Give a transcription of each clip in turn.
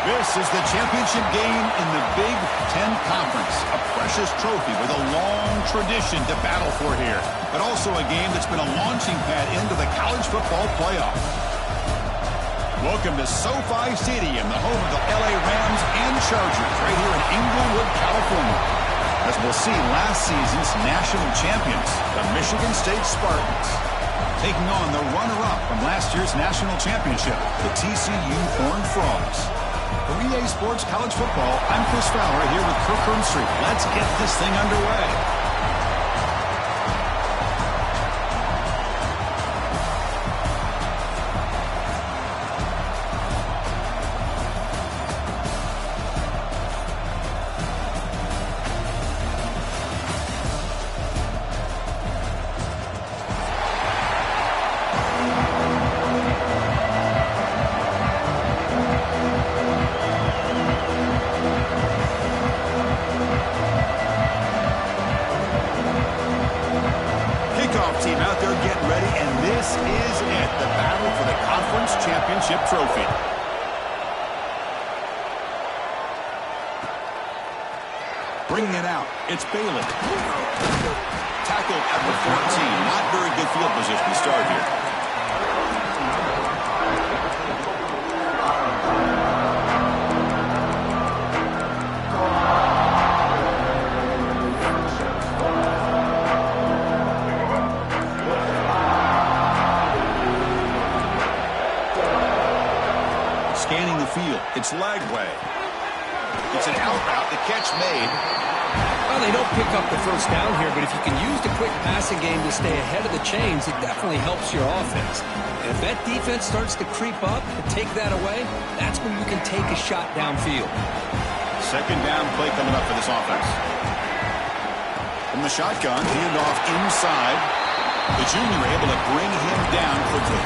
This is the championship game in the Big Ten Conference. A precious trophy with a long tradition to battle for here. But also a game that's been a launching pad into the college football playoff. Welcome to SoFi Stadium, the home of the LA Rams and Chargers, right here in Inglewood, California. As we'll see, last season's national champions, the Michigan State Spartans, taking on the runner-up from last year's national championship, the TCU Horned Frogs. For EA Sports College Football, I'm Chris Fowler here with Kirk Herbstreit. Let's get this thing underway. Trophy. Bringing it out, it's Bailey. Tackled at the 14. Not very good field position to start here. Scanning the field. It's Lagway. It's an out route. The catch made. Well, they don't pick up the first down here, but if you can use the quick passing game to stay ahead of the chains, it definitely helps your offense. And if that defense starts to creep up and take that away, that's when you can take a shot downfield. Second down play coming up for this offense. From the shotgun, handoff inside. The junior able to bring him down quickly.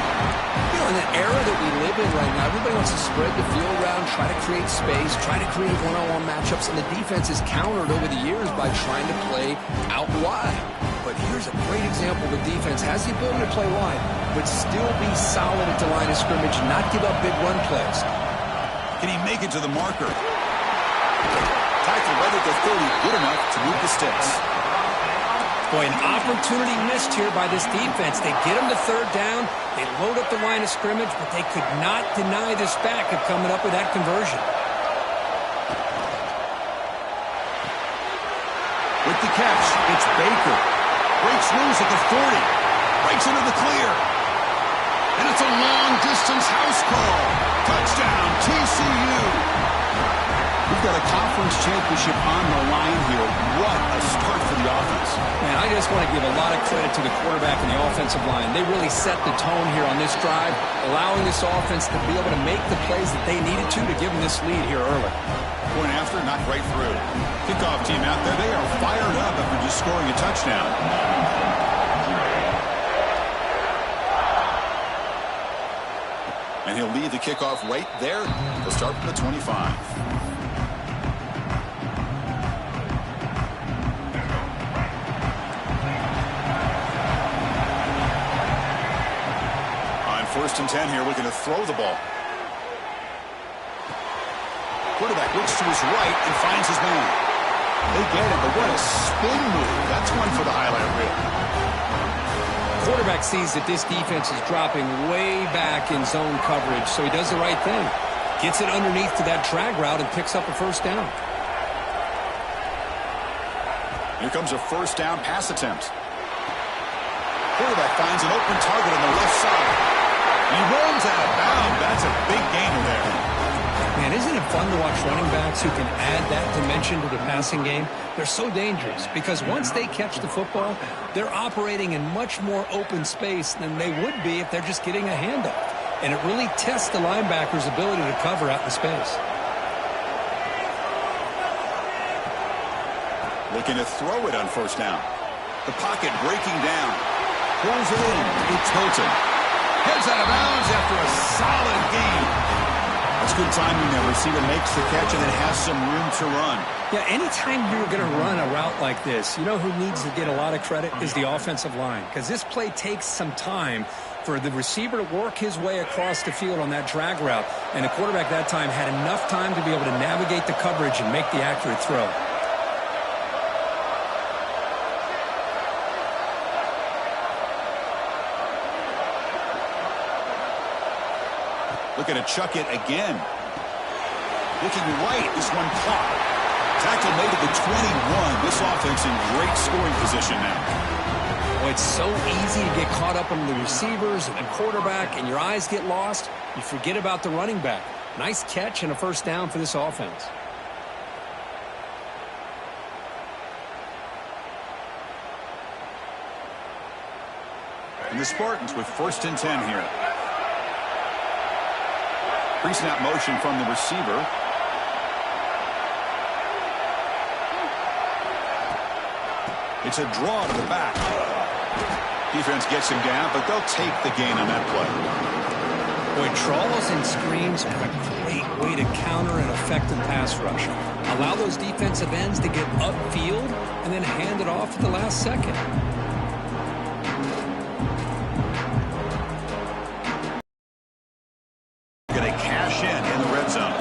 You know, in the era that we live in right now, everybody wants to spread the field around, try to create space, try to create one-on-one matchups, and the defense is countered over the years by trying to play out wide. But here's a great example. The defense has the ability to play wide, but still be solid at the line of scrimmage, not give up big run plays. Can he make it to the marker? Tackled right at the 30, good enough to move the sticks. Boy, an opportunity missed here by this defense. They get him to third down. They load up the line of scrimmage, but they could not deny this back of coming up with that conversion. With the catch, it's Baker. Breaks loose at the 40. Breaks into the clear. And it's a long-distance house call. Touchdown, TCU. We've got a conference championship on the line here. What a start for the offense. Man, I just want to give a lot of credit to the quarterback and the offensive line. They really set the tone here on this drive, allowing this offense to be able to make the plays that they needed to give them this lead here early. Point after, not right through. Kickoff team out there. They are fired up after just scoring a touchdown. And he'll lead the kickoff right there. He'll start from the 25. First and 10 here, looking to throw the ball. Quarterback looks to his right and finds his man. They get it, but what a spin move. That's one for the highlight reel. Quarterback sees that this defense is dropping way back in zone coverage, so he does the right thing. Gets it underneath to that drag route and picks up a first down. Here comes a first down pass attempt. Quarterback finds an open target on the left side. He runs out of bounds. That's a big gainer there. Man, isn't it fun to watch running backs who can add that dimension to the passing game? They're so dangerous because once they catch the football, they're operating in much more open space than they would be if they're just getting a handoff. And it really tests the linebacker's ability to cover out in space. Looking to throw it on first down. The pocket breaking down. Pulls it in. It's Hilton. Heads out of bounds after a solid game. That's good timing there. Receiver makes the catch and then has some room to run. Yeah, anytime you're going to run a route like this, you know who needs to get a lot of credit is the offensive line, because this play takes some time for the receiver to work his way across the field on that drag route, and the quarterback that time had enough time to be able to navigate the coverage and make the accurate throw. Looking to chuck it again. Looking right, this one caught. Tackle made at the 21. This offense in great scoring position now. Oh, it's so easy to get caught up on the receivers and the quarterback, and your eyes get lost. You forget about the running back. Nice catch and a first down for this offense. And the Spartans with 1st and 10 here. Pre-snap motion from the receiver. It's a draw to the back. Defense gets him down, but they'll take the gain on that play. Boy, draws and screens are a great way to counter an effective pass rush. Allow those defensive ends to get upfield and then hand it off at the last second. Going to cash in the red zone.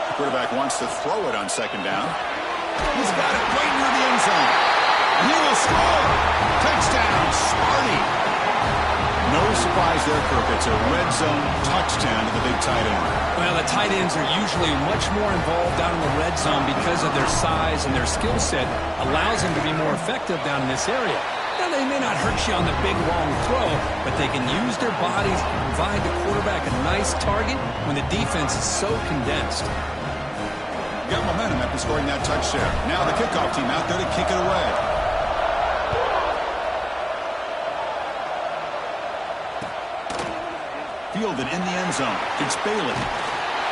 The quarterback wants to throw it on 2nd down. He's got it right near the end zone. And he will score. Touchdown, Sparty. No surprise there, Kirk. It's a red zone touchdown to the big tight end. Well, the tight ends are usually much more involved down in the red zone because of their size, and their skill set allows them to be more effective down in this area. Now, they may not hurt you on the big, long throw, but they can use their bodies and provide the quarterback a nice target when the defense is so condensed. Got momentum after scoring that touchdown. Now the kickoff team out there to kick it away. Fielded in the end zone. It's Bailey.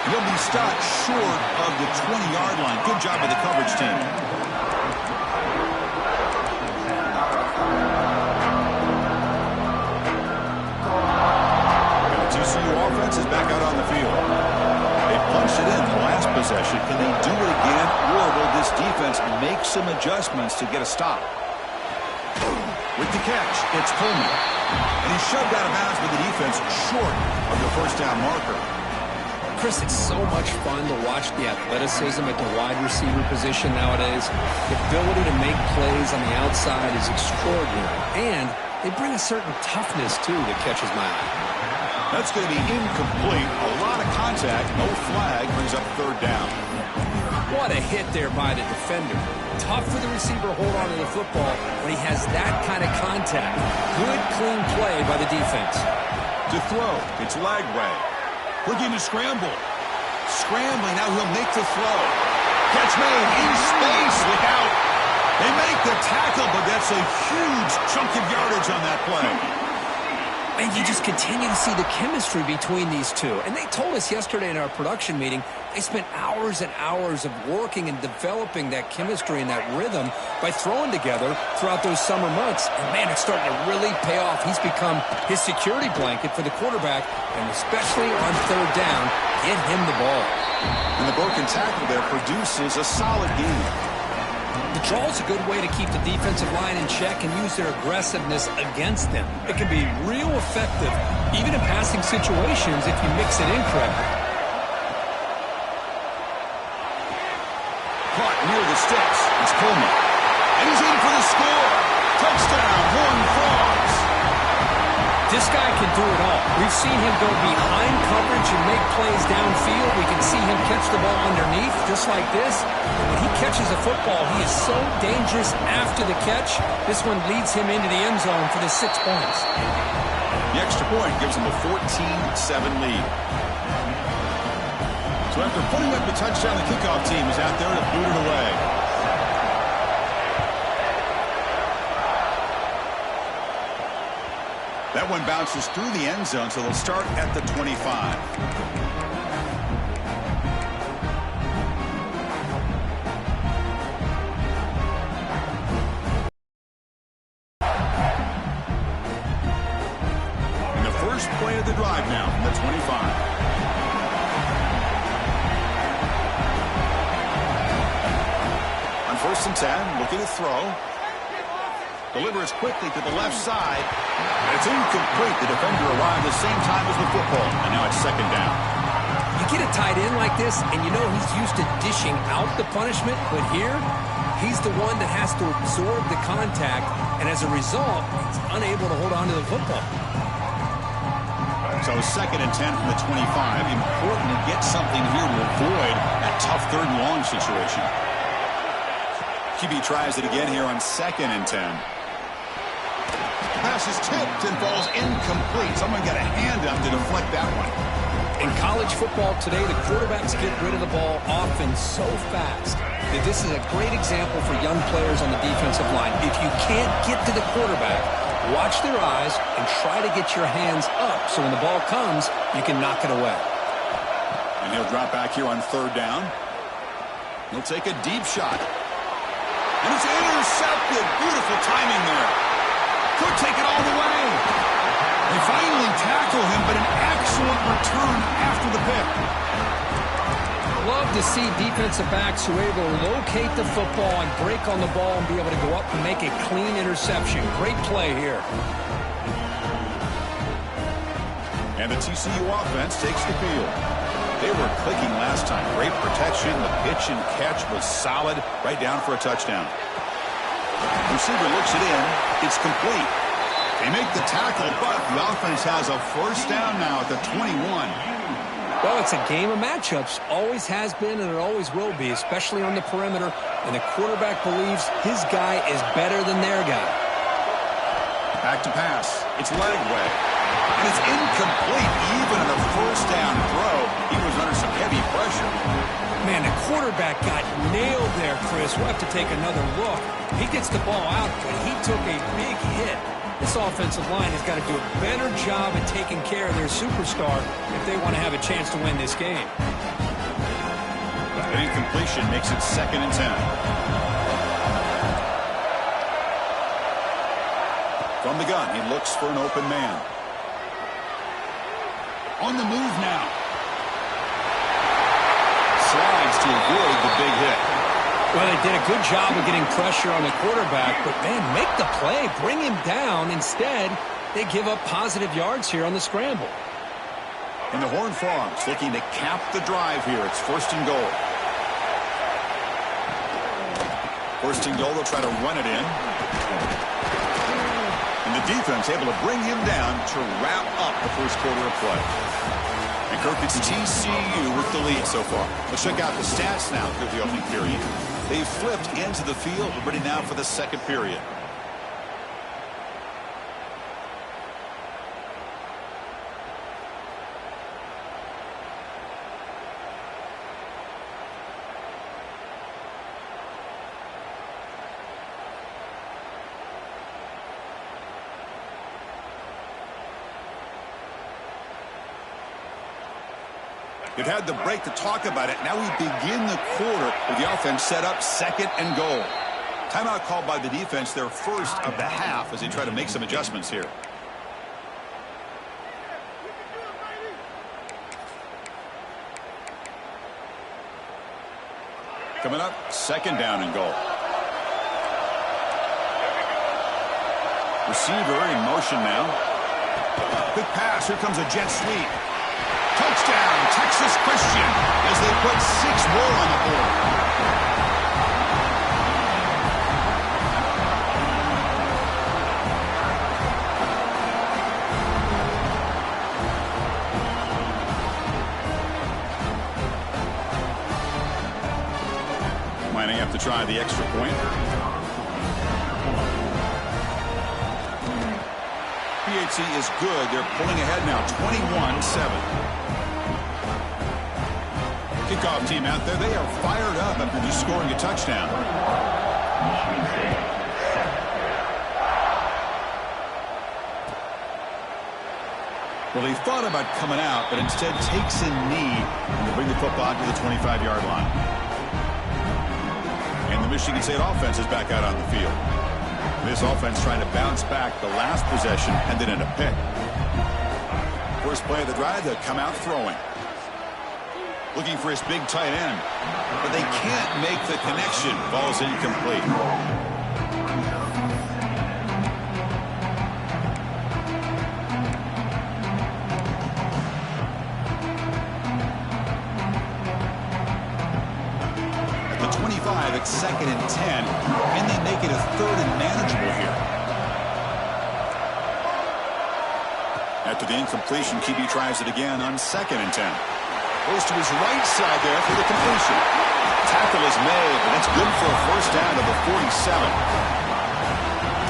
He'll be stopped short of the 20-yard line. Good job by the coverage team. TCU offense is back out on the field. They punched it in the last possession. Can they do it again, or will this defense make some adjustments to get a stop? With the catch, it's Coleman. And he's shoved out of bounds with the defense short of the first down marker. Chris, it's so much fun to watch the athleticism at the wide receiver position nowadays. The ability to make plays on the outside is extraordinary. And they bring a certain toughness, too, that catches my eye. That's going to be incomplete. A lot of contact. No flag. Brings up 3rd down. What a hit there by the defender. Tough for the receiver to hold on to the football when he has that kind of contact. Good, clean play by the defense. To throw, it's Lagway. Looking to scramble. Scrambling, now he'll make the throw. Catch made in space. Look out. They make the tackle, but that's a huge chunk of yardage on that play. And you just continue to see the chemistry between these two. And they told us yesterday in our production meeting, they spent hours and hours of working and developing that chemistry and that rhythm by throwing together throughout those summer months. And, man, it's starting to really pay off. He's become his security blanket for the quarterback, and especially on 3rd down, get him the ball. And the broken tackle there produces a solid gain. The draw is a good way to keep the defensive line in check and use their aggressiveness against them. It can be real effective, even in passing situations, if you mix it in correctly. Caught near the sticks. It's Coleman. And he's in for the score. Touchdown, Horned Frogs. This guy can do it all. We've seen him go behind coverage and make plays downfield. We can see him catch the ball underneath, just like this. When he catches a football, he is so dangerous after the catch. This one leads him into the end zone for the 6 points. The extra point gives him a 14-7 lead. So after putting up the touchdown, the kickoff team is out there to boot it away. That one bounces through the end zone, so they'll start at the 25. the drive now from the 25. On 1st and 10, looking to throw. Delivers quickly to the left side. And it's incomplete. The defender arrived the same time as the football. And now it's 2nd down. You get a tight end like this, and you know he's used to dishing out the punishment. But here, he's the one that has to absorb the contact. And as a result, he's unable to hold on to the football. So 2nd and 10 from the 25. Important to get something here to avoid that tough 3rd and long situation. QB tries it again here on 2nd and 10. Pass is tipped and falls incomplete. Someone got a hand up to deflect that one. In college football today, the quarterbacks get rid of the ball often so fast that this is a great example for young players on the defensive line. If you can't get to the quarterback, watch their eyes and try to get your hands up so when the ball comes, you can knock it away. And he'll drop back here on 3rd down. He'll take a deep shot. And it's intercepted. Beautiful timing there. Could take it all the way. They finally tackle him, but an excellent return after the pick. Love to see defensive backs who are able to locate the football and break on the ball and be able to go up and make a clean interception. Great play here. And the TCU offense takes the field. They were clicking last time. Great protection. The pitch and catch was solid. Right down for a touchdown. Receiver looks it in. It's complete. They make the tackle, but the offense has a 1st down now at the 21. Well, it's a game of matchups. Always has been and it always will be, especially on the perimeter. And the quarterback believes his guy is better than their guy. Back to pass. It's leg way. And it's incomplete. Even in a 1st down throw, he was under some heavy pressure. Man, the quarterback got nailed there, Chris. We'll have to take another look. He gets the ball out, but he took a big hit. This offensive line has got to do a better job at taking care of their superstar if they want to have a chance to win this game. An incompletion makes it 2nd and 10. From the gun, he looks for an open man. On the move now. Slides to avoid the big hit. Well, they did a good job of getting pressure on the quarterback, but, man, make the play. Bring him down. Instead, they give up positive yards here on the scramble. And the Horned Frogs looking to cap the drive here. It's 1st and goal. 1st and goal, they'll try to run it in. And the defense able to bring him down to wrap up the 1st quarter of play. And Kirk, it's TCU with the lead so far. Let's check out the stats now through the opening period. They've flipped into the field. We're ready now for the 2nd period. They've had the break to talk about it. Now we begin the quarter with the offense set up 2nd and goal. Timeout called by the defense, their 1st of the half as they try to make some adjustments here. Coming up, 2nd down and goal. Receiver in motion now. Quick pass. Here comes a jet sweep. Touchdown, Texas Christian, as they put 6 more on the board. Lining up to try the extra point. PHC is good. They're pulling ahead now, 21-7. Kickoff team out there, they are fired up after just scoring a touchdown. Well, he thought about coming out, but instead takes a knee to bring the football to the 25-yard line. And the Michigan State offense is back out on the field. This offense trying to bounce back. The last possession ended in a pick. first play of the drive, they'll come out throwing. Looking for his big tight end, but they can't make the connection. Ball's incomplete. At the 25, it's 2nd and 10, and they make it a 3rd and manageable here. After the incompletion, QB tries it again on 2nd and 10. Goes to his right side there for the completion. Tackle is made, but that's good for a first down to the 47.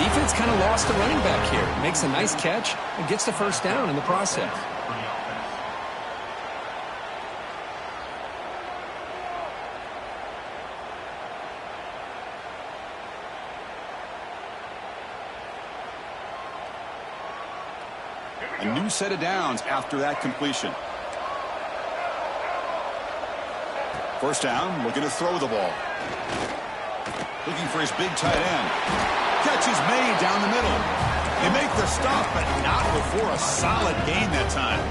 Defense kind of lost the running back here. Makes a nice catch and gets the first down in the process. A new set of downs after that completion. First down, looking to throw the ball. Looking for his big tight end. Catch is made down the middle. They make the stop, but not before a solid gain that time.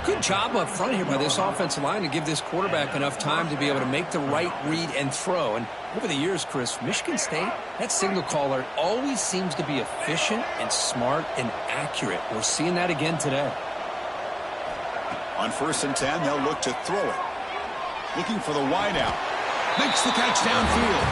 Good job up front here by this offensive line to give this quarterback enough time to be able to make the right read and throw. And over the years, Chris, Michigan State, that signal caller always seems to be efficient and smart and accurate. We're seeing that again today. On 1st and 10, they'll look to throw it. Looking for the wideout. Makes the catch downfield.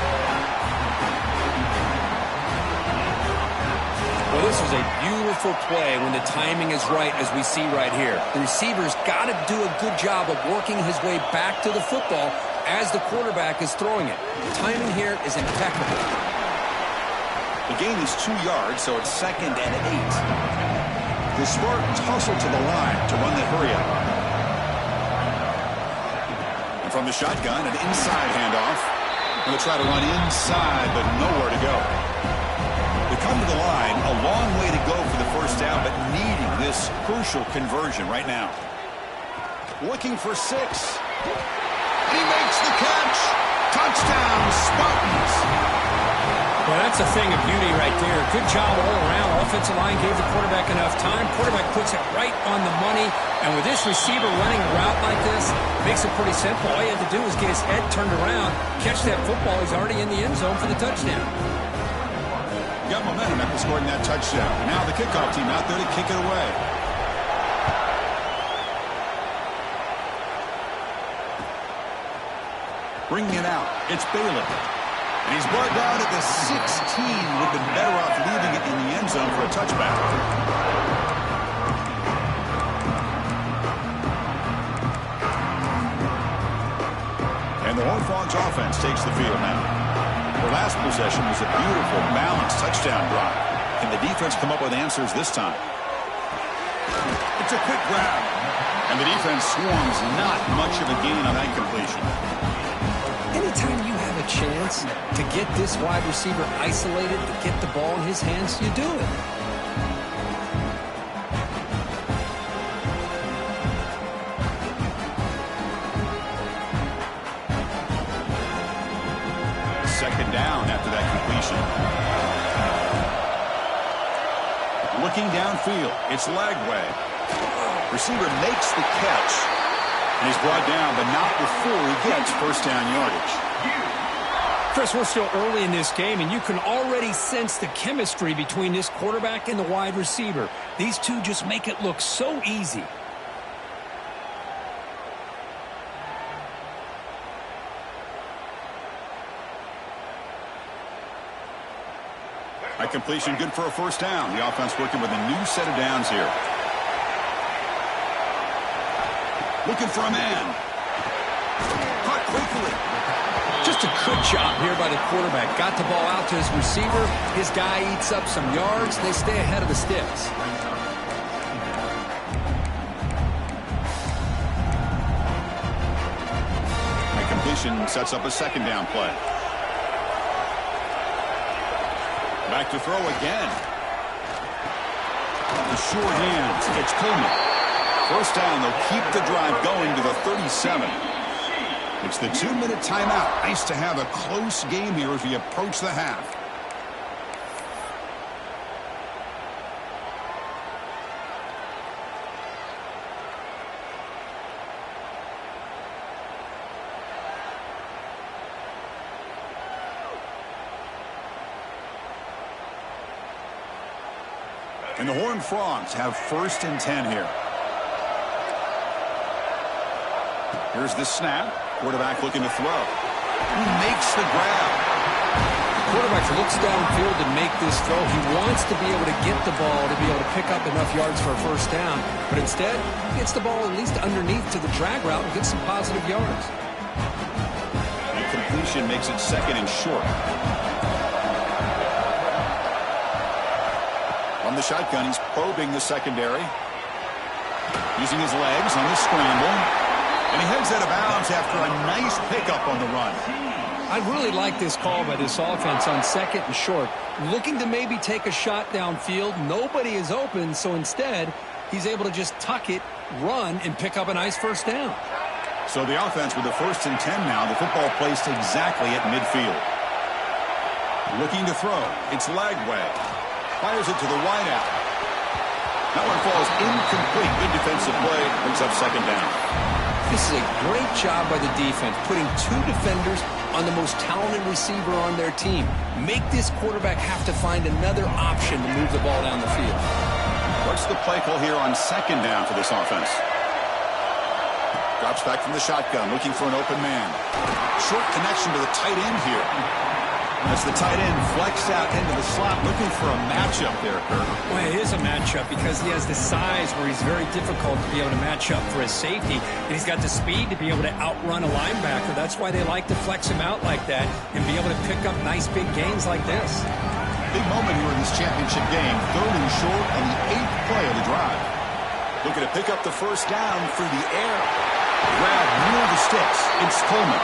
Well, this is a beautiful play when the timing is right, as we see right here. The receiver's got to do a good job of working his way back to the football as the quarterback is throwing it. The timing here is impeccable. The gain is 2 yards, so it's 2nd and 8. The Spartans hustle to the line to run the hurry up. And from the shotgun, an inside handoff. Going to try to run inside, but nowhere to go. They come to the line, a long way to go for the first down, but needing this crucial conversion right now. Looking for 6. And he makes the catch. Touchdown, Spartans. Well, that's a thing of beauty right there. Good job all around. Offensive line gave the quarterback enough time. Quarterback puts it right on the money. And with this receiver running a route like this, it makes it pretty simple. All you have to do is get his head turned around, catch that football. He's already in the end zone for the touchdown. Got momentum after scoring that touchdown. Now the kickoff team out there to kick it away. Bringing it out, it's Baylor. And he's brought down at the 16. Would have been better off leaving it in the end zone for a touchback. And the Horned Frogs offense takes the field now. The last possession was a beautiful, balanced touchdown drive. Can the defense come up with answers this time? It's a quick grab. And the defense swarms not much of a gain on that completion. Anytime you have a chance to get this wide receiver isolated, to get the ball in his hands, you do it. Second down after that completion. Looking downfield, it's Lagway. Receiver makes the catch, and he's brought down, but not before he gets first down yardage. Chris, we're still early in this game, and you can already sense the chemistry between this quarterback and the wide receiver. These two just make it look so easy. That completion good for a first down. The offense working with a new set of downs here. Looking for a man. Caught quickly. Just a good job here by the quarterback. Got the ball out to his receiver. His guy eats up some yards. They stay ahead of the sticks. That completion sets up a second down play. Back to throw again. The short hands. It's Pullman. First down, they'll keep the drive going to the 37. It's the 2-minute timeout. Nice to have a close game here as we approach the half. And the Horned Frogs have 1st and 10 here. Here's the snap. Quarterback looking to throw. He makes the grab. Quarterback looks downfield to make this throw. He wants to be able to get the ball to be able to pick up enough yards for a 1st down. But instead, he gets the ball at least underneath to the drag route and gets some positive yards. And completion makes it 2nd and short. On the shotgun, he's probing the secondary. Using his legs on the scramble. And he heads out of bounds after a nice pickup on the run. I really like this call by this offense on 2nd and short. Looking to maybe take a shot downfield. Nobody is open, so instead, he's able to just tuck it, run, and pick up a nice 1st down. So the offense with the 1st and 10 now. The football placed exactly at midfield. Looking to throw. It's Lagway. Fires it to the wideout. That one falls incomplete. Good defensive play. Brings up 2nd down. This is a great job by the defense, putting 2 defenders on the most talented receiver on their team. Make this quarterback have to find another option to move the ball down the field. What's the play call here on 2nd down for this offense? Drops back from the shotgun, looking for an open man. Short connection to the tight end here. As the tight end flexed out into the slot, looking for a matchup there, Kurt. Well, it is a matchup because he has the size where he's very difficult to be able to match up for his safety. And he's got the speed to be able to outrun a linebacker. That's why they like to flex him out like that and be able to pick up nice big gains like this. Big moment here in this championship game. 3rd and short on the 8th play of the drive. Looking to pick up the 1st down through the air. Grab near the sticks. It's Coleman.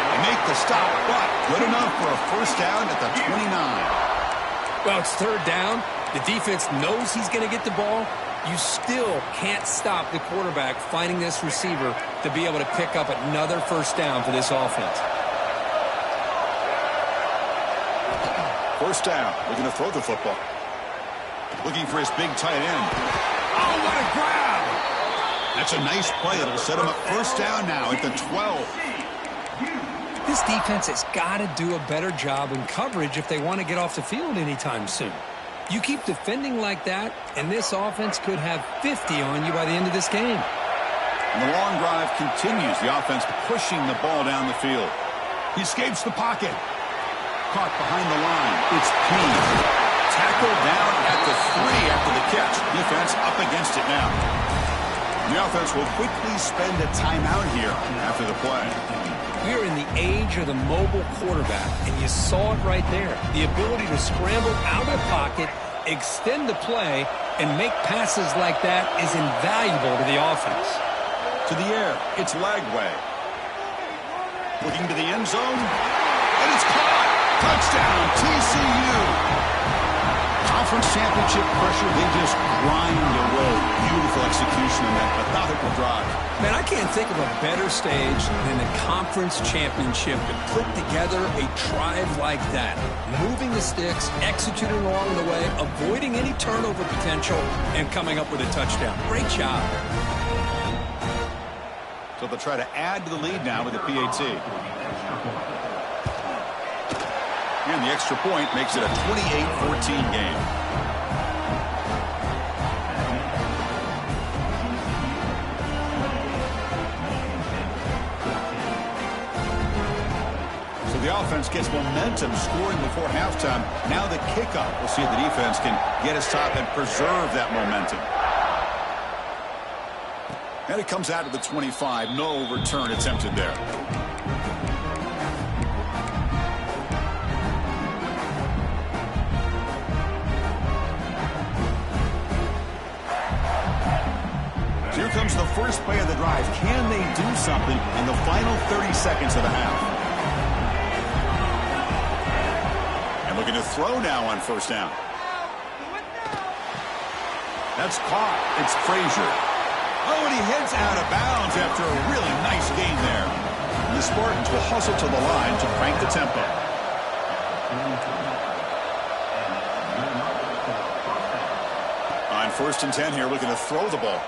They make the stop, but good enough for a 1st down at the 29. Well, it's 3rd down. The defense knows he's going to get the ball. You still can't stop the quarterback finding this receiver to be able to pick up another 1st down for this offense. 1st down. Looking to throw the football. Looking for his big tight end. Oh, what a grab! That's a nice play. It'll set him up 1st down now at the 12. This defense has got to do a better job in coverage if they want to get off the field anytime soon. You keep defending like that, and this offense could have 50 on you by the end of this game. And the long drive continues. The offense pushing the ball down the field. He escapes the pocket. Caught behind the line. It's P. Tackled down at the 3 after the catch. Defense up against it now. And the offense will quickly spend a timeout here after the play. We're in the age of the mobile quarterback, and you saw it right there. The ability to scramble out of the pocket, extend the play, and make passes like that is invaluable to the offense. To the air, it's Lagway. Looking to the end zone, and it's caught. Touchdown, TCU. Conference championship pressure, they just grind away. Beautiful execution on that methodical drive. Man, I can't think of a better stage than the conference championship to put together a drive like that. Moving the sticks, executing along the way, avoiding any turnover potential, and coming up with a touchdown. Great job. So they'll try to add to the lead now with the PAT. And the extra point makes it a 28-14 game. So the offense gets momentum scoring before halftime. Now the kickoff. We'll see if the defense can get a stop and preserve that momentum. And it comes out to the 25. No return attempted there. Here comes the first play of the drive. Can they do something in the final 30 seconds of the half? And looking to throw now on 1st down. That's caught. It's Frazier. Oh, and he heads out of bounds after a really nice gain there. And the Spartans will hustle to the line to crank the tempo. On 1st and 10 here, looking to throw the ball.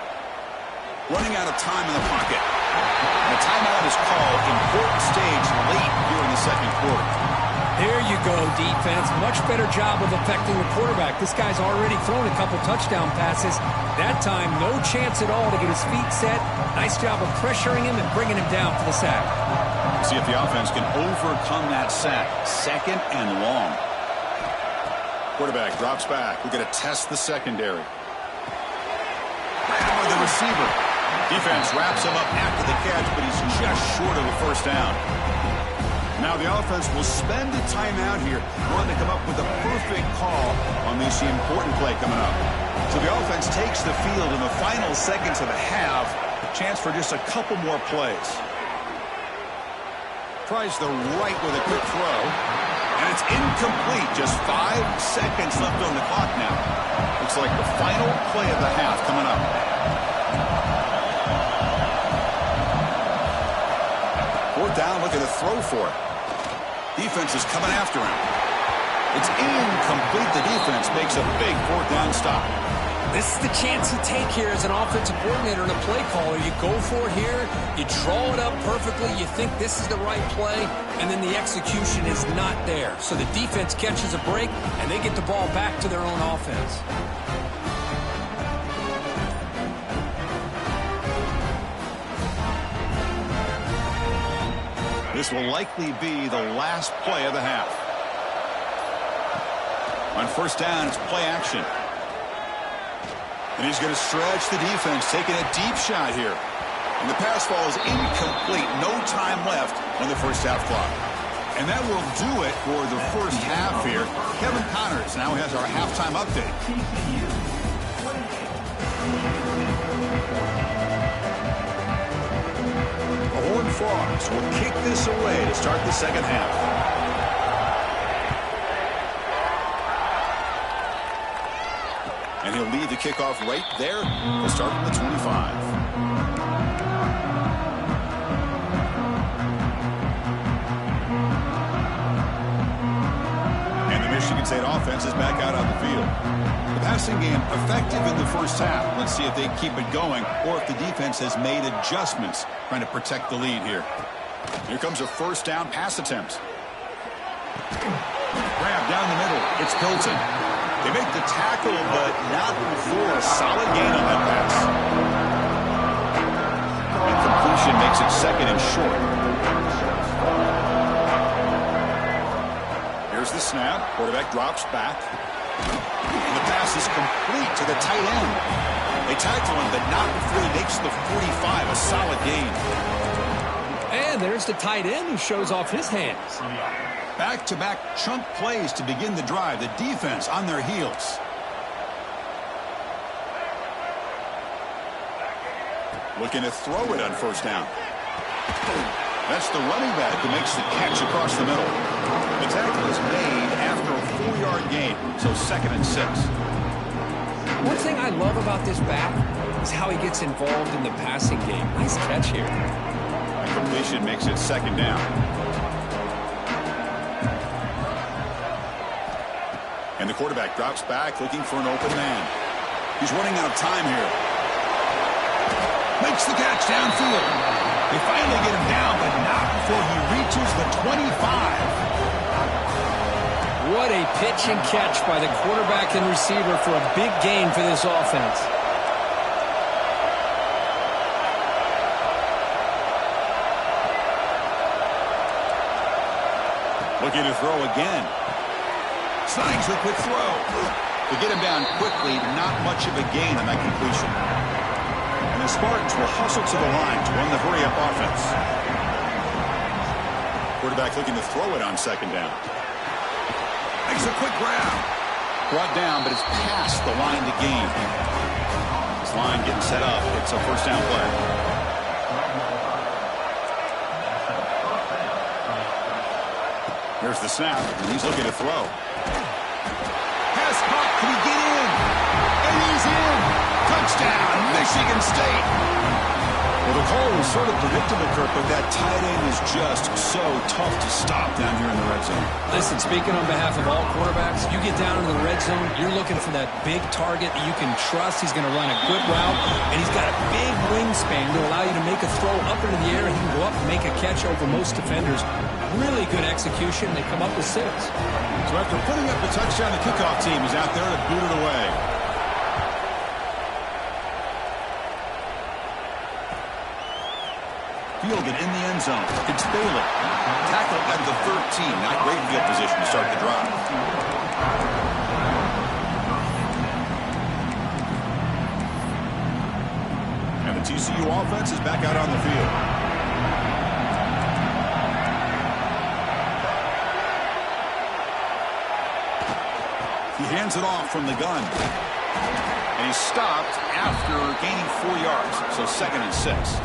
Running out of time in the pocket. And a timeout is called. Important stage late here in the 2nd quarter. There you go, defense. Much better job of affecting the quarterback. This guy's already thrown a couple touchdown passes. That time, no chance at all to get his feet set. Nice job of pressuring him and bringing him down for the sack. See if the offense can overcome that sack. 2nd and long. Quarterback drops back. We're going to test the secondary. Grab by the receiver. Defense wraps him up after the catch, but he's just short of a first down. Now the offense will spend a timeout here, wanting to come up with a perfect call on this important play coming up. So the offense takes the field in the final seconds of the half. Chance for just a couple more plays. Tries the right with a quick throw. And it's incomplete. Just 5 seconds left on the clock now. Looks like the final play of the half coming up. Fourth down, looking to throw for it. Defense is coming after him. It's incomplete. The defense makes a big 4th down stop. This is the chance you take here as an offensive coordinator and a play caller. You go for it here, you draw it up perfectly, you think this is the right play, and then the execution is not there. So the defense catches a break, and they get the ball back to their own offense. This will likely be the last play of the half. On first down, it's play action. And he's going to stretch the defense, taking a deep shot here. And the pass ball is incomplete. No time left on the first half clock. And that will do it for the first half here. Kevin Connors now has our halftime update. The Horned Frogs will kick this away to start the second half. And he'll lead the kickoff right there to start from the 25. And the Michigan State offense is back out on the field. The passing game effective in the first half. Let's see if they keep it going or if the defense has made adjustments trying to protect the lead here. Here comes a first down pass attempt. Grab down the middle. It's Pilton. They make the tackle, but not before a solid gain on that pass. And completion makes it 2nd and short. Here's the snap. Quarterback drops back. And the pass is complete to the tight end. They tackle him, but not before he makes the 45. A solid gain. And there's the tight end who shows off his hands. Back-to-back chunk plays to begin the drive. The defense on their heels. Looking to throw it on first down. That's the running back who makes the catch across the middle. The tackle is made after a 4-yard gain, so 2nd and 6. One thing I love about this back is how he gets involved in the passing game. Nice catch here. The completion makes it 2nd down. And the quarterback drops back, looking for an open man. He's running out of time here. Makes the catch downfield. They finally get him down, but not before he reaches the 25. What a pitch and catch by the quarterback and receiver for a big gain for this offense. Looking to throw again. Slides a quick throw. To get him down quickly, not much of a gain on that completion. And the Spartans will hustle to the line to run the hurry-up offense. Quarterback looking to throw it on 2nd down. Makes a quick grab. Brought down, but it's past the line to gain. This line getting set up. It's a first down play. Here's the snap, and he's looking to throw. Pass caught. Can he get in? And he's in. Touchdown, Michigan State. Well, the call was sort of predictable, Kirk, but that tight end is just so tough to stop down here in the red zone. Listen, speaking on behalf of all quarterbacks, you get down into the red zone, you're looking for that big target that you can trust. He's going to run a good route, and he's got a big wingspan to allow you to make a throw up into the air. He can go up and make a catch over most defenders. Really good execution. They come up with 6. So after putting up the touchdown, the kickoff team is out there to boot it away. Fielded in the end zone. It's Bailey. Tackled at the 13. Not great field position to start the drive. And the TCU offense is back out on the field. He hands it off from the gun. And he's stopped after gaining 4 yards. So 2nd and 6.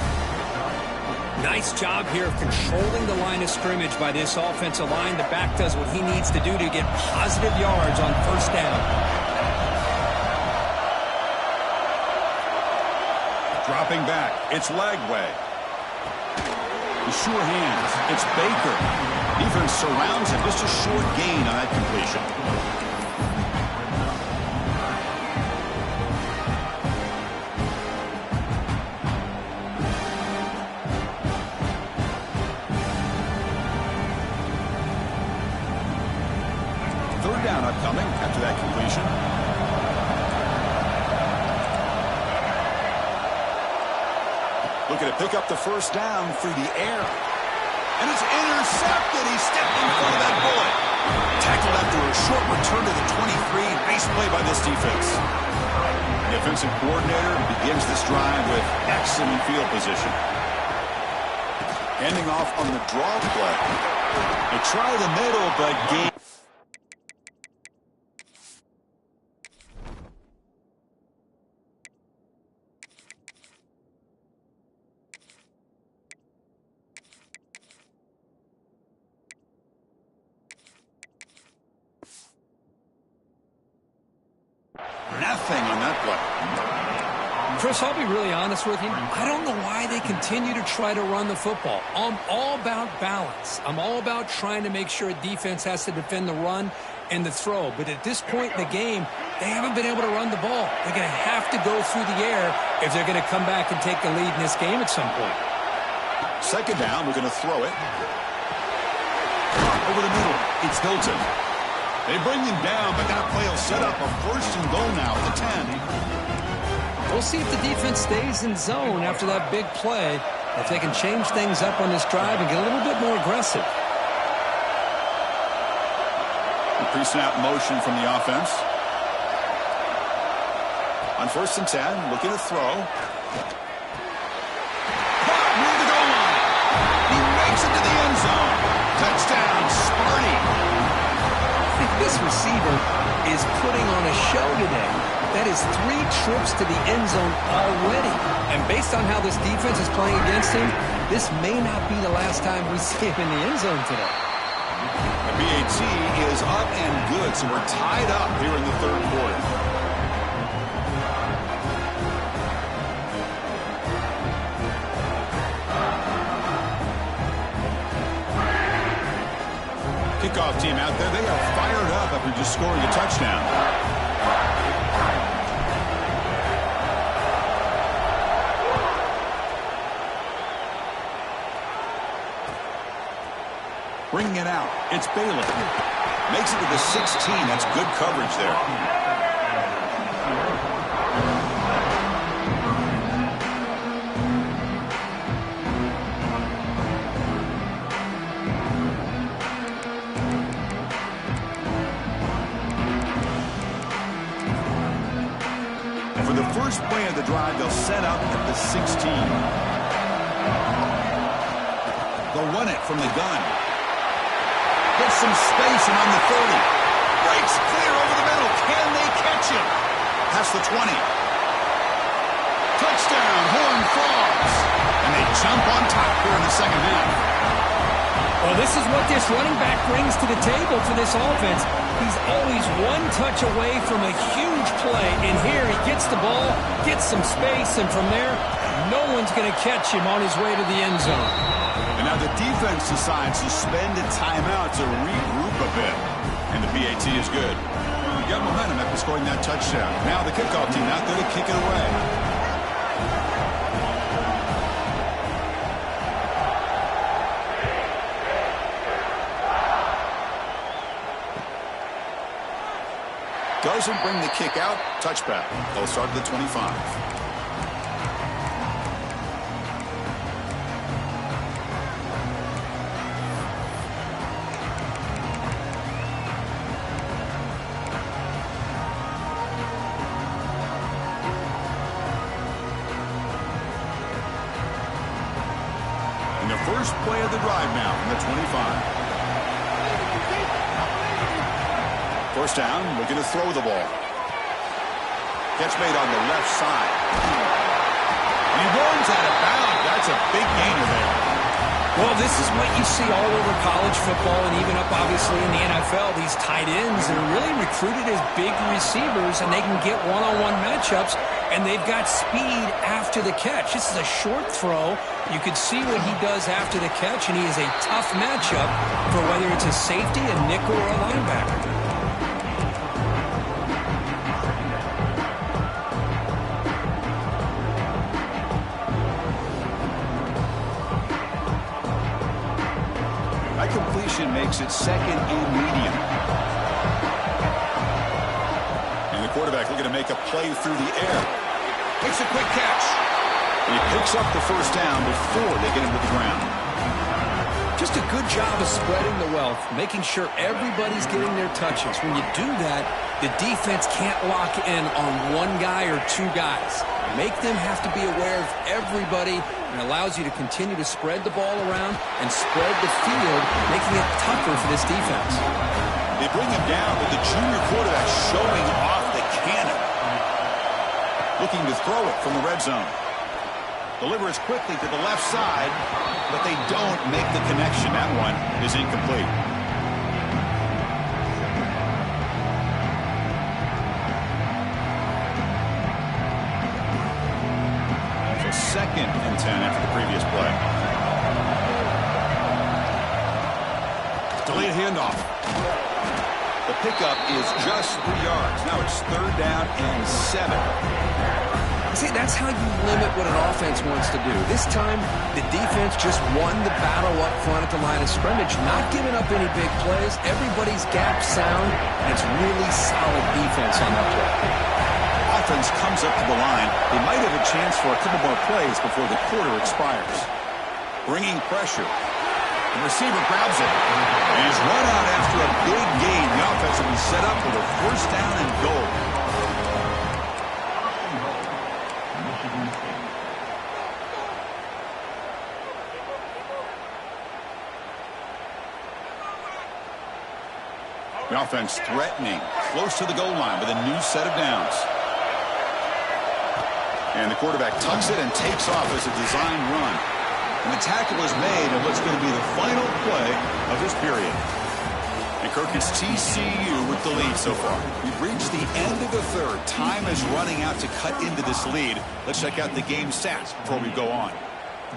Nice job here of controlling the line of scrimmage by this offensive line. The back does what he needs to do to get positive yards on 1st down. Dropping back. It's Lagway. The sure hands. It's Baker. Defense surrounds him. Just a short gain on that completion. Upcoming after that completion. Looking to pick up the 1st down through the air. And it's intercepted. He stepped in front of that bullet. Tackled after a short return to the 23. Nice play by this defense. The offensive coordinator begins this drive with excellent field position. Handing off on the draw play. They try the middle, but game. Nothing on that play. Chris, I'll be really honest with you. I don't know why they continue to try to run the football. I'm all about balance. I'm all about trying to make sure a defense has to defend the run and the throw. But at this point in the game, they haven't been able to run the ball. They're going to have to go through the air if they're going to come back and take the lead in this game at some point. 2nd down, we're going to throw it. Over the middle, it's Hilton. They bring him down, but that play will set up a 1st and goal now at the 10. We'll see if the defense stays in zone after that big play, if they can change things up on this drive and get a little bit more aggressive. The pre-snap motion from the offense. On 1st and 10, looking to throw. Caught near the goal line. He makes it to the end zone. Touchdown, Sparty. This receiver is putting on a show today. That is 3 trips to the end zone already. And based on how this defense is playing against him, this may not be the last time we see him in the end zone today. The BAT is up and good, so we're tied up here in the 3rd quarter. Kickoff team out there, they are fired up after just scoring a touchdown. Bringing it out, it's Bailey. Makes it to the 16. That's good coverage there. For the first play of the drive, they'll set up at the 16. They'll run it from the gun. Gets some space and on the 30. Breaks clear over the middle. Can they catch him? Past the 20. Touchdown, Horned Frogs. And they jump on top here in the 2nd half. Well, Well, this is what this running back brings to the table for this offense. He's always one touch away from a huge play. And here he gets the ball, gets some space, and from there, no one's going to catch him on his way to the end zone. And now the defense decides to spend a timeout to regroup a bit. And the PAT is good. We got momentum after scoring that touchdown. Now the kickoff team out there to kick it away. Doesn't bring the kick out. Touchback. They'll start at the 25. And the first play of the drive now from the 25. First down, looking to throw the ball. Catch made on the left side. And he runs out of bounds. That's a big gainer there. Well, this is what you see all over college football and even up, obviously, in the NFL. These tight ends are really recruited as big receivers, and they can get one-on-one matchups, and they've got speed after the catch. This is a short throw. You could see what he does after the catch, and he is a tough matchup for whether it's a safety, a nickel, or a linebacker. Completion makes it second and medium. And the quarterback looking to make a play through the air. Makes a quick catch. And he picks up the first down before they get him to the ground. Just a good job of spreading the wealth, making sure everybody's getting their touches. When you do that, the defense can't lock in on one guy or two guys. Make them have to be aware of everybody, and allows you to continue to spread the ball around and spread the field, making it tougher for this defense. They bring him down, but the junior quarterback showing off the cannon. Looking to throw it from the red zone. Delivers quickly to the left side, but they don't make the connection. That one is incomplete. Second and 10 after the previous play. Delayed handoff. The pickup is just 3 yards. Now it's third down and 7. See, that's how you limit what an offense wants to do. This time, the defense just won the battle up front at the line of scrimmage, not giving up any big plays. Everybody's gap sound, and it's really solid defense on that play. Offense comes up to the line. They might have a chance for a couple more plays before the quarter expires. Bringing pressure. The receiver grabs it. And he's run out after a big gain. The offense will be set up with a first down and goal. The offense threatening, close to the goal line with a new set of downs. And the quarterback tucks it and takes off as a design run. And the tackle is made on what's going to be the final play of this period. And Kirk, it's TCU with the lead so far. We've reached the end of the third. Time is running out to cut into this lead. Let's check out the game stats before we go on.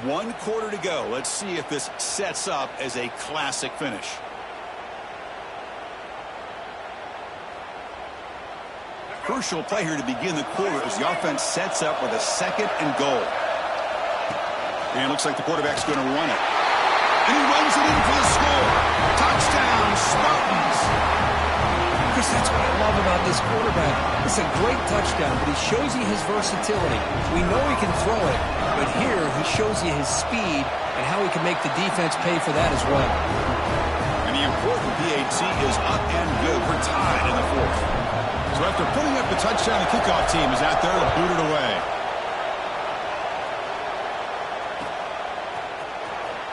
1 quarter to go. Let's see if this sets up as a classic finish. Crucial play here to begin the quarter as the offense sets up with a second and goal. And it looks like the quarterback's going to run it. And he runs it in for the score. Touchdown, Spartans. Chris, that's what I love about this quarterback. It's a great touchdown, but he shows you his versatility. We know he can throw it, but here he shows you his speed and how he can make the defense pay for that as well. And the important PAT is up and good. We're tied in the fourth. So after putting up the touchdown, the kickoff team is out there to boot it away.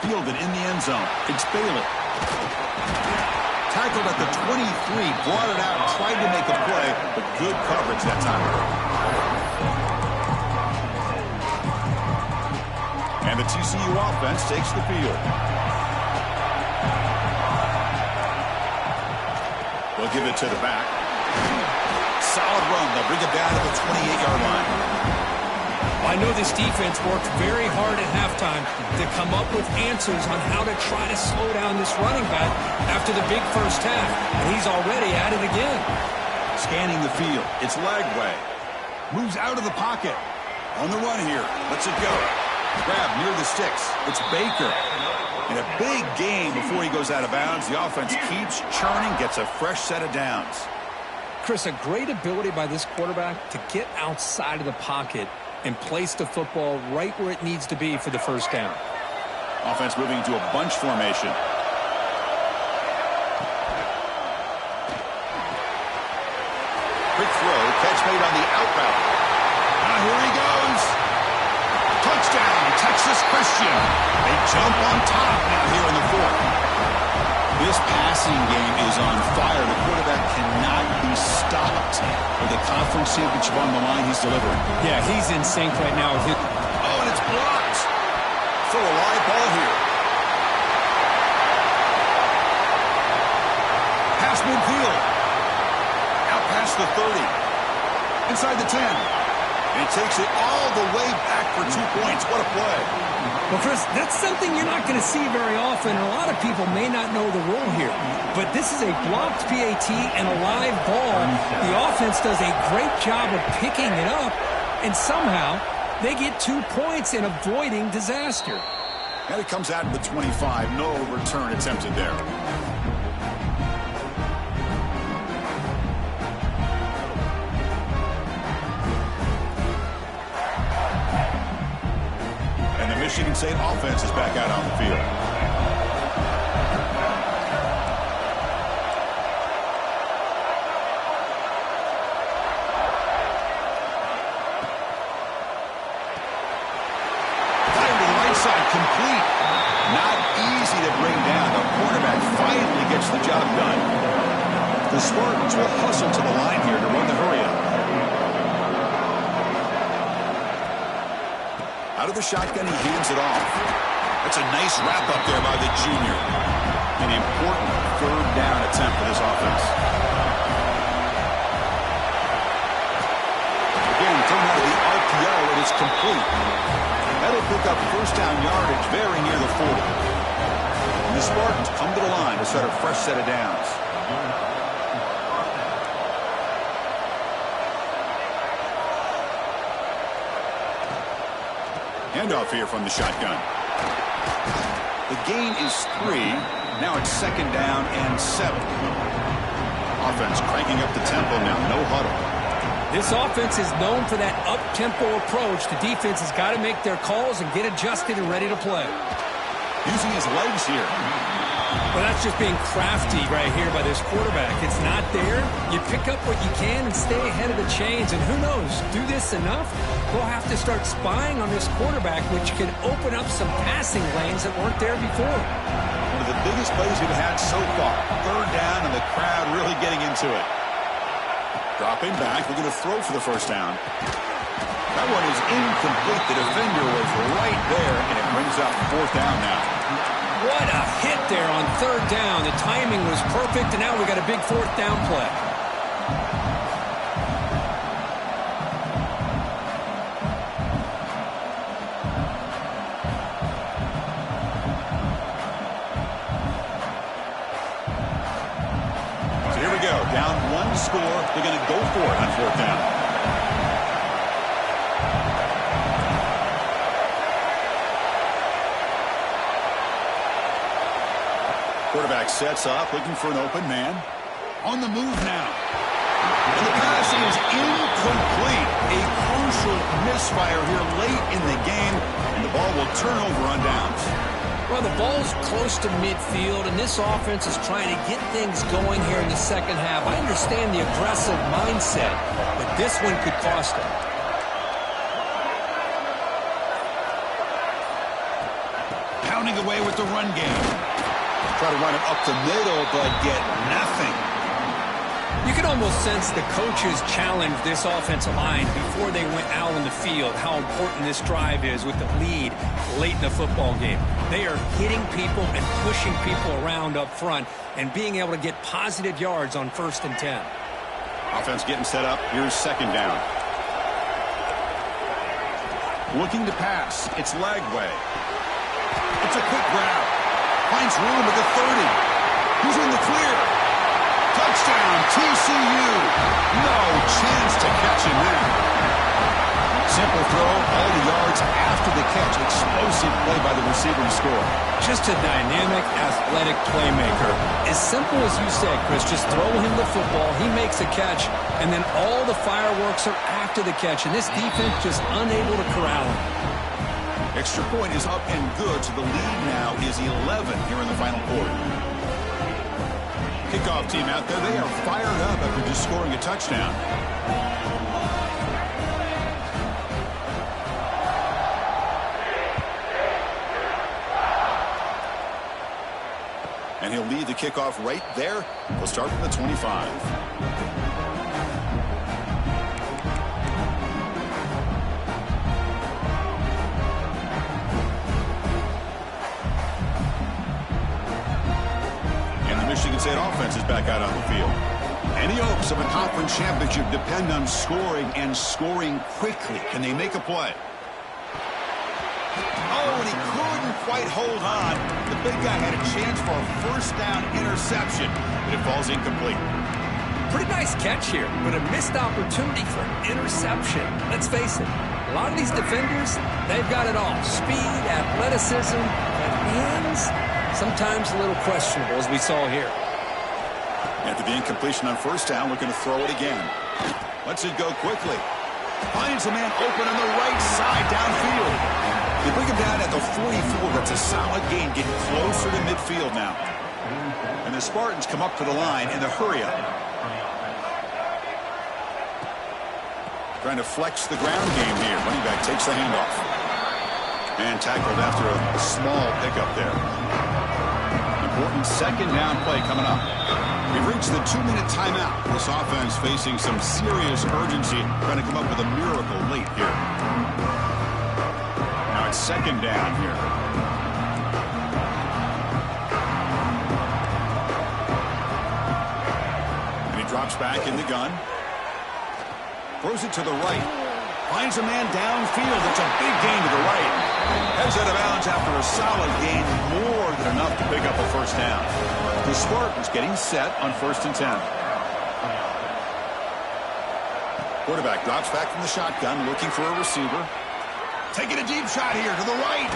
Fielded in the end zone. It's Bailey. Tackled at the 23, brought it out, tried to make a play, but good coverage that time. And the TCU offense takes the field. They'll give it to the back. Solid run. They'll bring it down to the 28-yard line. I know this defense worked very hard at halftime to come up with answers on how to try to slow down this running back after the big first half. And he's already at it again. Scanning the field. It's Lagway. Moves out of the pocket. On the run here. Lets it go. Grab near the sticks. It's Baker. In a big game before he goes out of bounds, the offense keeps churning, gets a fresh set of downs. Chris, a great ability by this quarterback to get outside of the pocket and place the football right where it needs to be for the first down. Offense moving into a bunch formation. Quick throw, catch made on the out route. Now here he goes. Touchdown, Texas Christian. They jump on top now here in the fourth. This passing game is on fire. The quarterback cannot be stopped. With the conference championship on the line, he's delivering. Yeah, he's in sync right now with it. Oh, and it's blocked. Throw a live ball here. Pass midfield. Out past the 30. Inside the 10. And he takes it all the way back for 2 points. What a play. Well, Chris, that's something you're not going to see very often, and a lot of people may not know the rule here. But this is a blocked PAT and a live ball. The offense does a great job of picking it up, and somehow they get 2 points in avoiding disaster. And it comes out at the 25. No return attempted there. Michigan State offense is back out on the field. Fire to the right side, complete. Not easy to bring down. The quarterback finally gets the job done. The Spartans will hustle to the line here to run the hurry-up. Out of the shotgun, he hands it off. That's a nice wrap-up there by the junior. An important third down attempt for this offense. Again, thrown out of the RPO, and it's complete. That'll pick up first down yardage very near the 40. And the Spartans come to the line to start a fresh set of downs. Handoff here from the shotgun. The gain is 3. Now it's second down and 7. Offense cranking up the tempo now. No huddle. This offense is known for that up-tempo approach. The defense has got to make their calls and get adjusted and ready to play. Using his legs here. Well, that's just being crafty right here by this quarterback. It's not there. You pick up what you can and stay ahead of the chains. And who knows, do this enough, we'll have to start spying on this quarterback, which can open up some passing lanes that weren't there before. One of the biggest plays we've had so far. Third down and the crowd really getting into it. Dropping back, we're going to throw for the first down. That one is incomplete. The defender was right there, and it brings up fourth down now. What a hit there on third down. The timing was perfect, and now we got a big fourth down play. So here we go. Down 1 score. They're going to go for it on fourth down. Quarterback sets up, looking for an open man. On the move now. And the pass is incomplete. A crucial misfire here late in the game, and the ball will turn over on downs. Well, the ball's close to midfield, and this offense is trying to get things going here in the second half. I understand the aggressive mindset, but this one could cost them. Pounding away with the run game. Try to run it up the middle, but get nothing. You can almost sense the coaches challenged this offensive line before they went out on the field, how important this drive is with the lead late in the football game. They are hitting people and pushing people around up front and being able to get positive yards on 1st and 10. Offense getting set up. Here's 2nd down. Looking to pass. It's Lagway. It's a quick grab. Finds room at the 30. Who's in the clear? Touchdown, TCU. No chance to catch him there. Simple throw, all the yards after the catch. Explosive play by the receiver to score. Just a dynamic, athletic playmaker. As simple as you said, Chris, just throw him the football, he makes a catch, and then all the fireworks are after the catch, and this defense just unable to corral him. Extra point is up and good, so the lead now is 11 here in the final quarter. Kickoff team out there, they are fired up after just scoring a touchdown. And he'll lead the kickoff right there. We'll start from the 25. Michigan State offense is back out on the field. Any hopes of a conference championship depend on scoring and scoring quickly. Can they make a play? Oh, and he couldn't quite hold on. The big guy had a chance for a 1st down interception, but it falls incomplete. Pretty nice catch here, but a missed opportunity for interception. Let's face it, a lot of these defenders, they've got it all. Speed, athleticism, but hands, sometimes a little questionable, as we saw here. After the incompletion on 1st down, looking to throw it again. Lets it go quickly. Finds a man open on the right side downfield. They bring him down at the 44. That's a solid gain, getting closer to midfield now. And the Spartans come up to the line in the hurry-up. Trying to flex the ground game here. Running back takes the handoff. And tackled after a small pickup there. Important 2nd down play coming up. We've reached the 2-minute timeout. This offense facing some serious urgency, trying to come up with a miracle late here. Now it's 2nd down here. And he drops back in the gun. Throws it to the right. Finds a man downfield. It's a big gain to the right. Heads out of bounds after a solid gain, more than enough to pick up a 1st down. The Spartans getting set on 1st and 10. Quarterback drops back from the shotgun, looking for a receiver. Taking a deep shot here to the right.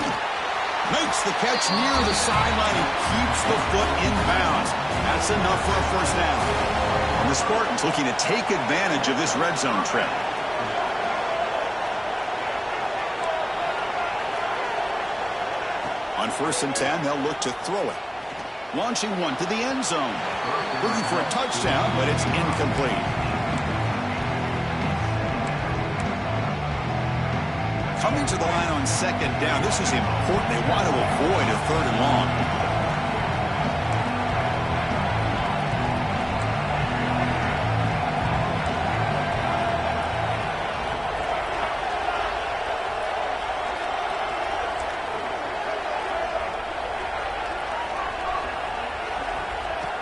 Makes the catch near the sideline and keeps the foot in bounds. That's enough for a 1st down. And the Spartans looking to take advantage of this red zone trip. On 1st and 10, they'll look to throw it. Launching one to the end zone. Looking for a touchdown, but it's incomplete. Coming to the line on 2nd down. This is important. They want to avoid a 3rd and long.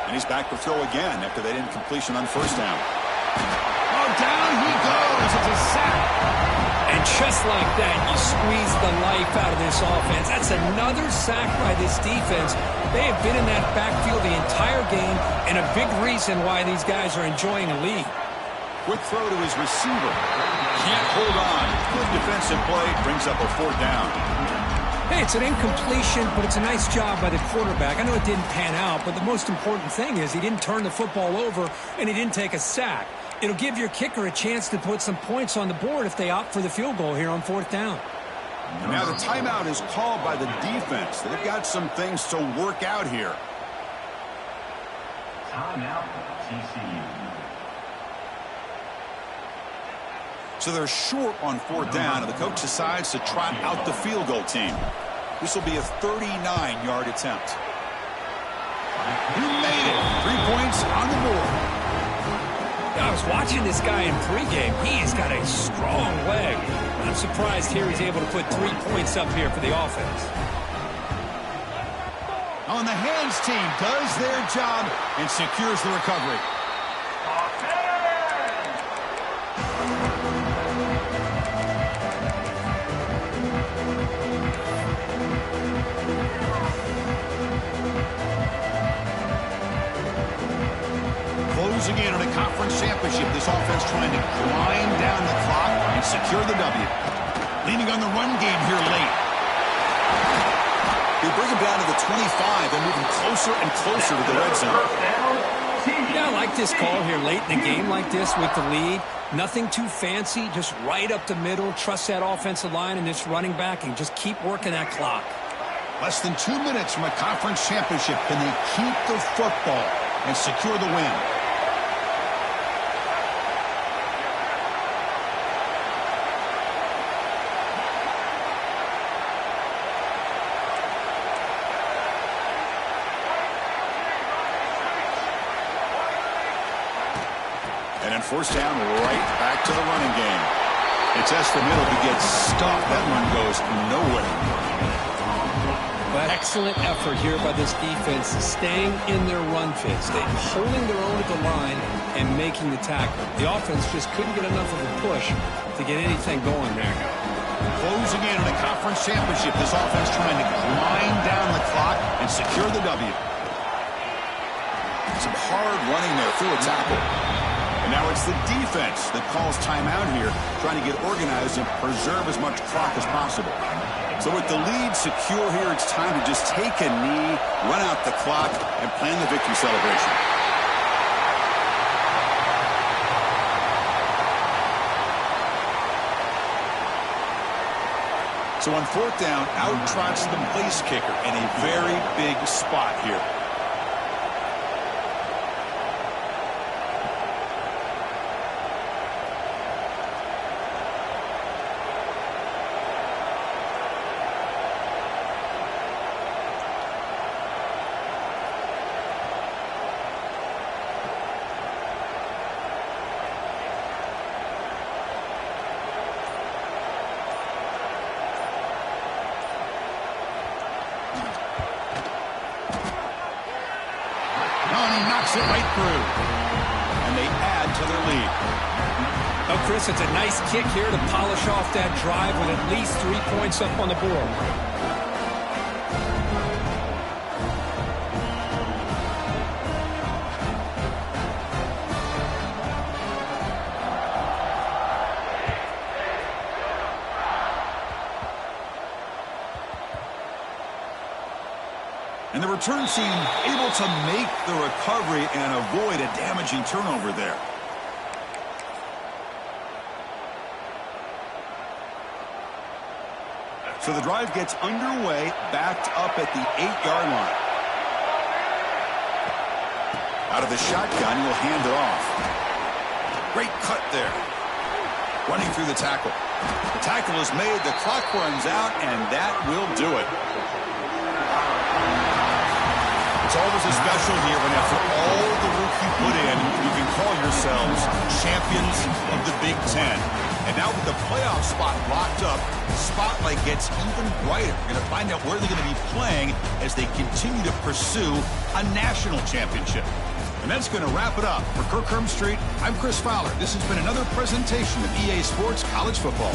And he's back to throw again after that incompletion on 1st down. Oh, down he goes. It's a sack. And just like that, you squeeze the life out of this offense. That's another sack by this defense. They have been in that backfield the entire game, and a big reason why these guys are enjoying a lead. Quick throw to his receiver. Can't hold on. Good defensive play. Brings up a 4th down. Hey, it's an incompletion, but it's a nice job by the quarterback. I know it didn't pan out, but the most important thing is he didn't turn the football over and he didn't take a sack. It'll give your kicker a chance to put some points on the board if they opt for the field goal here on 4th down. And now the timeout is called by the defense. They've got some things to work out here. Timeout, TCU. So they're short on 4th down, and the coach decides to trot out the field goal team. This will be a 39-yard attempt. He made it. 3 points on the board. I was watching this guy in pregame. He's got a strong leg. I'm surprised here he's able to put 3 points up here for the offense. On the hands team does their job and secures the recovery. Closing in on a conference championship, this offense trying to grind down the clock and secure the W. Leaning on the run game here late. They bring him down to the 25 and moving closer and closer to the red zone. Yeah, I like this call here late in the game like this with the lead. Nothing too fancy, just right up the middle. Trust that offensive line and this running back and just keep working that clock. Less than 2 minutes from a conference championship. Can they keep the football and secure the win? And then first down, right back to the running game. It's Espinito who gets stopped. That run goes nowhere. But excellent effort here by this defense, staying in their run fit, holding their own at the line and making the tackle. The offense just couldn't get enough of a push to get anything going there. Closing in on a conference championship, this offense trying to grind down the clock and secure the W. Some hard running there through a tackle. And now it's the defense that calls timeout here, trying to get organized and preserve as much clock as possible. So with the lead secure here, it's time to just take a knee, run out the clock, and plan the victory celebration. So on fourth down, out trots the place kicker in a very big spot here. Knocks it right through. And they add to their lead. Oh, Chris, it's a nice kick here to polish off that drive with at least 3 points up on the board. And the return team able to make the recovery and avoid a damaging turnover there. So the drive gets underway, backed up at the 8-yard line. Out of the shotgun, he'll hand it off. Great cut there. Running through the tackle. The tackle is made, the clock runs out, and that will do it. It's always a special year when after all the work you put in, you can call yourselves champions of the Big Ten. And now with the playoff spot locked up, the spotlight gets even brighter. We're going to find out where they're going to be playing as they continue to pursue a national championship. And that's going to wrap it up. For Kirk Street, I'm Chris Fowler. This has been another presentation of EA Sports College Football.